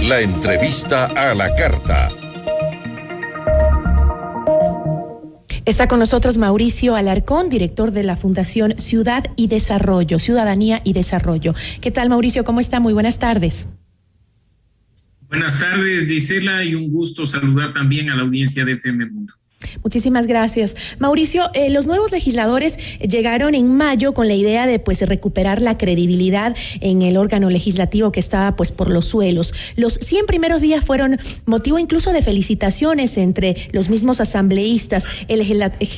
La entrevista a la carta. Está con nosotros Mauricio Alarcón, director de la Fundación Ciudadanía y Desarrollo. ¿Qué tal, Mauricio? ¿Cómo está? Muy buenas tardes. Buenas tardes, Gisela, y un gusto saludar también a la audiencia de FM Mundo. Muchísimas gracias. Mauricio, los nuevos legisladores llegaron en mayo con la idea de recuperar la credibilidad en el órgano legislativo que estaba por los suelos. Los 100 primeros días fueron motivo incluso de felicitaciones entre los mismos asambleístas. El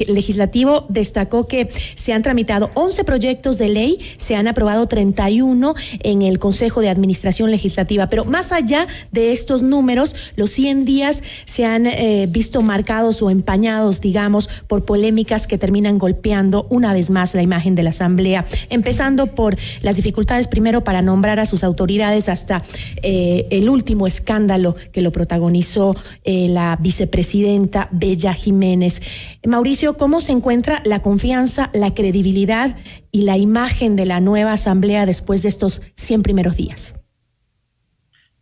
legislativo destacó que se han tramitado 11 proyectos de ley, se han aprobado 31 en el Consejo de Administración Legislativa, pero más allá de estos números, los 100 días se han visto marcados o empañados, digamos, por polémicas que terminan golpeando una vez más la imagen de la Asamblea, empezando por las dificultades primero para nombrar a sus autoridades hasta el último escándalo que lo protagonizó la vicepresidenta Bella Jiménez. Mauricio, ¿cómo se encuentra la confianza, la credibilidad y la imagen de la nueva Asamblea después de estos 100 primeros días?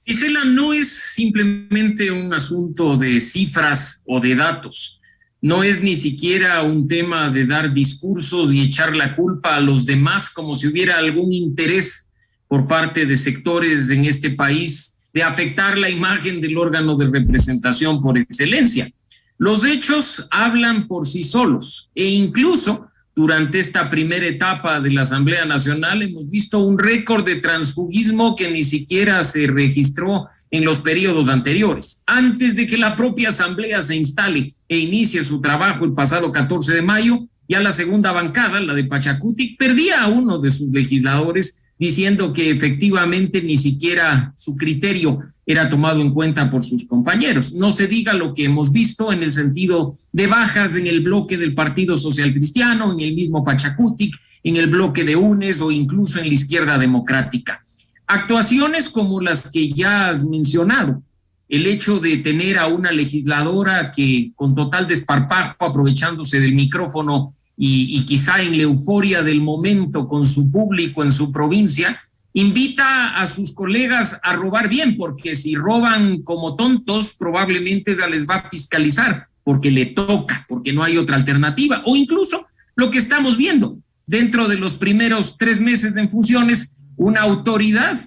Gisela, no es simplemente un asunto de cifras o de datos. No es ni siquiera un tema de dar discursos y echar la culpa a los demás como si hubiera algún interés por parte de sectores en este país de afectar la imagen del órgano de representación por excelencia. Los hechos hablan por sí solos e incluso durante esta primera etapa de la Asamblea Nacional hemos visto un récord de transfugismo que ni siquiera se registró en los periodos anteriores. Antes de que la propia Asamblea se instale e inicie su trabajo el pasado 14 de mayo, ya la segunda bancada, la de Pachacutic, perdía a uno de sus legisladores diciendo que efectivamente ni siquiera su criterio era tomado en cuenta por sus compañeros. No se diga lo que hemos visto en el sentido de bajas en el bloque del Partido Social Cristiano, en el mismo Pachacutic, en el bloque de UNES o incluso en la izquierda democrática. Actuaciones como las que ya has mencionado, el hecho de tener a una legisladora que con total desparpajo, aprovechándose del micrófono y quizá en la euforia del momento con su público en su provincia, invita a sus colegas a robar bien, porque si roban como tontos, probablemente ya les va a fiscalizar, porque le toca, porque no hay otra alternativa. O incluso lo que estamos viendo, dentro de los primeros 3 meses en funciones, una autoridad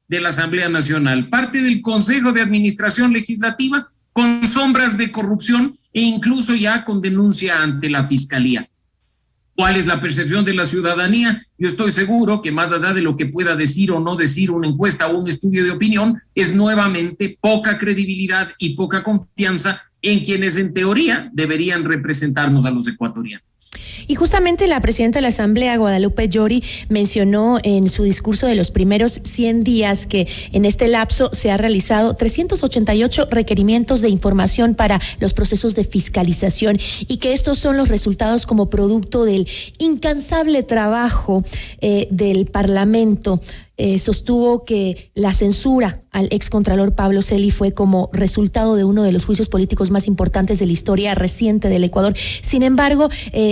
de la Asamblea Nacional, parte del Consejo de Administración Legislativa, con sombras de corrupción e incluso ya con denuncia ante la Fiscalía. ¿Cuál es la percepción de la ciudadanía? Yo estoy seguro que más allá de lo que pueda decir o no decir una encuesta o un estudio de opinión, es nuevamente poca credibilidad y poca confianza en quienes en teoría deberían representarnos a los ecuatorianos. Y justamente la presidenta de la Asamblea, Guadalupe Llori, mencionó en su discurso de los primeros 100 días que en este lapso se ha realizado 388 requerimientos de información para los procesos de fiscalización y que estos son los resultados como producto del incansable trabajo del Parlamento. Sostuvo que la censura al excontralor Pablo Celi fue como resultado de uno de los juicios políticos más importantes de la historia reciente del Ecuador. Sin embargo,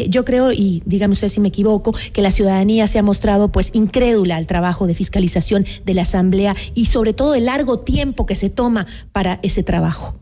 yo creo, y dígame usted si me equivoco, que la ciudadanía se ha mostrado incrédula al trabajo de fiscalización de la Asamblea y sobre todo el largo tiempo que se toma para ese trabajo.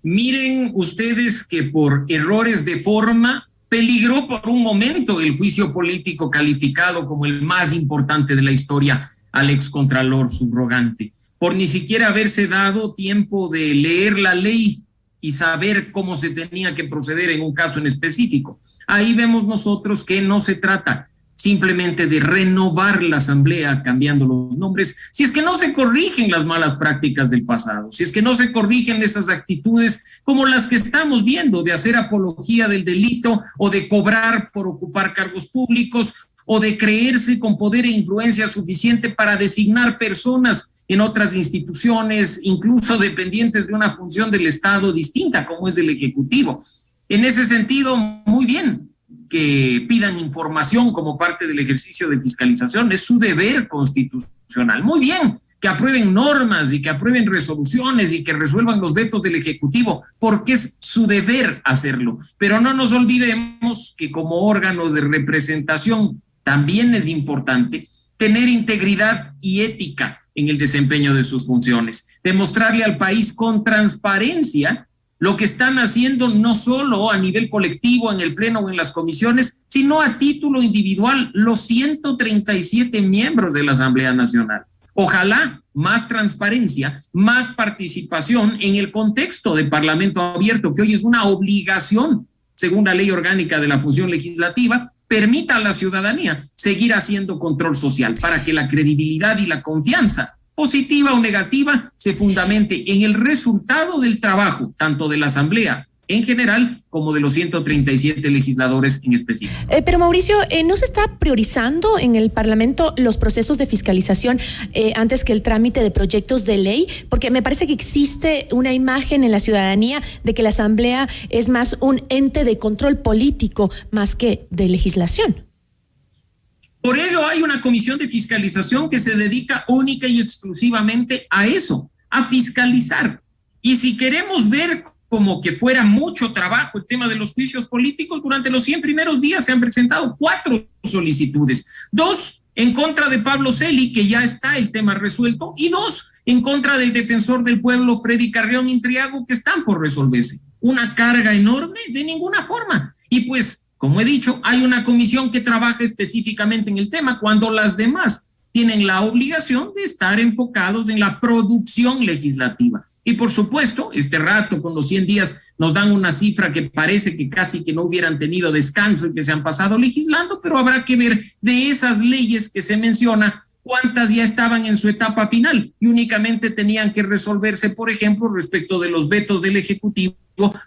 Miren ustedes que por errores de forma peligró por un momento el juicio político calificado como el más importante de la historia al excontralor subrogante, por ni siquiera haberse dado tiempo de leer la ley y saber cómo se tenía que proceder en un caso en específico. Ahí vemos nosotros que no se trata simplemente de renovar la Asamblea cambiando los nombres, si es que no se corrigen las malas prácticas del pasado, si es que no se corrigen esas actitudes como las que estamos viendo de hacer apología del delito o de cobrar por ocupar cargos públicos o de creerse con poder e influencia suficiente para designar personas en otras instituciones, incluso dependientes de una función del Estado distinta como es el Ejecutivo. En ese sentido, muy bien que pidan información como parte del ejercicio de fiscalización, es su deber constitucional. Muy bien que aprueben normas y que aprueben resoluciones y que resuelvan los vetos del Ejecutivo, porque es su deber hacerlo. Pero no nos olvidemos que como órgano de representación también es importante tener integridad y ética en el desempeño de sus funciones, demostrarle al país con transparencia lo que están haciendo no solo a nivel colectivo, en el pleno o en las comisiones, sino a título individual, los 137 miembros de la Asamblea Nacional. Ojalá más transparencia, más participación en el contexto de Parlamento abierto, que hoy es una obligación, según la Ley Orgánica de la Función Legislativa, permita a la ciudadanía seguir haciendo control social para que la credibilidad y la confianza, positiva o negativa, se fundamente en el resultado del trabajo, tanto de la Asamblea en general como de los 137 legisladores en específico. Pero Mauricio, ¿no se está priorizando en el Parlamento los procesos de fiscalización antes que el trámite de proyectos de ley? Porque me parece que existe una imagen en la ciudadanía de que la Asamblea es más un ente de control político más que de legislación. Por ello hay una comisión de fiscalización que se dedica única y exclusivamente a eso, a fiscalizar. Y si queremos ver como que fuera mucho trabajo el tema de los juicios políticos, durante los 100 primeros días se han presentado 4 solicitudes, 2 en contra de Pablo Celi, que ya está el tema resuelto, y 2 en contra del defensor del pueblo Freddy Carrión Intriago, que están por resolverse. Una carga enorme, de ninguna forma. Y pues, como he dicho, hay una comisión que trabaja específicamente en el tema, cuando las demás tienen la obligación de estar enfocados en la producción legislativa. Y por supuesto, este rato con los 100 días nos dan una cifra que parece que casi que no hubieran tenido descanso y que se han pasado legislando, pero habrá que ver de esas leyes que se menciona cuántas ya estaban en su etapa final y únicamente tenían que resolverse, por ejemplo, respecto de los vetos del Ejecutivo,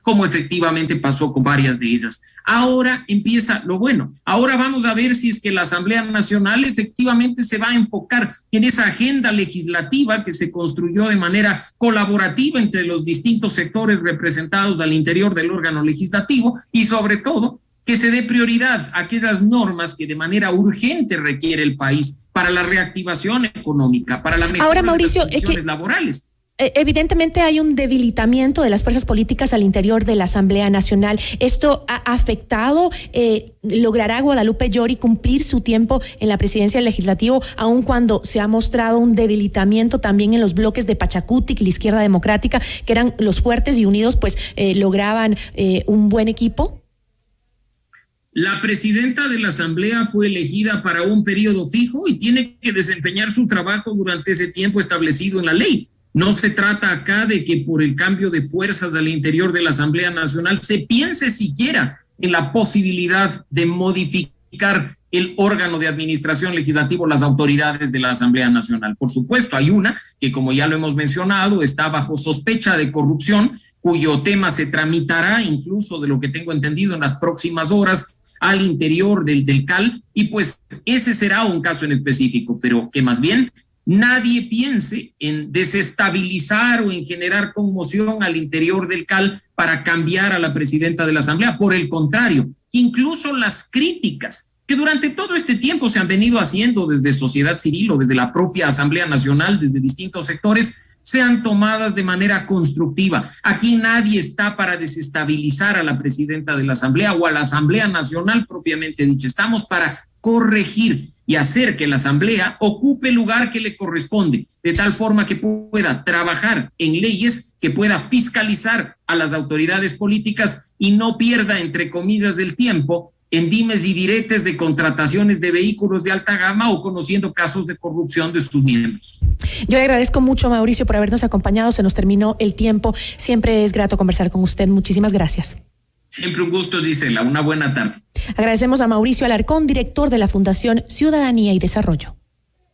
como efectivamente pasó con varias de ellas. Ahora empieza lo bueno. Ahora vamos a ver si es que la Asamblea Nacional efectivamente se va a enfocar en esa agenda legislativa que se construyó de manera colaborativa entre los distintos sectores representados al interior del órgano legislativo y sobre todo que se dé prioridad a aquellas normas que de manera urgente requiere el país para la reactivación económica, para la mejora de las condiciones laborales. Evidentemente hay un debilitamiento de las fuerzas políticas al interior de la Asamblea Nacional. ¿Esto ha afectado? ¿Logrará Guadalupe Llori cumplir su tiempo en la presidencia del Legislativo, aun cuando se ha mostrado un debilitamiento también en los bloques de Pachacutic y la Izquierda Democrática, que eran los fuertes y unidos, pues lograban un buen equipo? La presidenta de la Asamblea fue elegida para un periodo fijo y tiene que desempeñar su trabajo durante ese tiempo establecido en la ley. No se trata acá de que por el cambio de fuerzas al interior de la Asamblea Nacional se piense siquiera en la posibilidad de modificar el órgano de administración legislativo, las autoridades de la Asamblea Nacional. Por supuesto, hay una que, como ya lo hemos mencionado, está bajo sospecha de corrupción, cuyo tema se tramitará, incluso de lo que tengo entendido, en las próximas horas al interior del CAL, y pues ese será un caso en específico, pero que más bien nadie piense en desestabilizar o en generar conmoción al interior del CAL para cambiar a la presidenta de la Asamblea. Por el contrario, incluso las críticas que durante todo este tiempo se han venido haciendo desde sociedad civil o desde la propia Asamblea Nacional, desde distintos sectores, sean tomadas de manera constructiva. Aquí nadie está para desestabilizar a la presidenta de la Asamblea o a la Asamblea Nacional propiamente dicha. Estamos para corregir y hacer que la Asamblea ocupe el lugar que le corresponde, de tal forma que pueda trabajar en leyes, que pueda fiscalizar a las autoridades políticas y no pierda, entre comillas, el tiempo en dimes y diretes de contrataciones de vehículos de alta gama o conociendo casos de corrupción de sus miembros. Yo le agradezco mucho, Mauricio, por habernos acompañado. Se nos terminó el tiempo. Siempre es grato conversar con usted. Muchísimas gracias. Siempre un gusto, Gisela. Una buena tarde. Agradecemos a Mauricio Alarcón, director de la Fundación Ciudadanía y Desarrollo.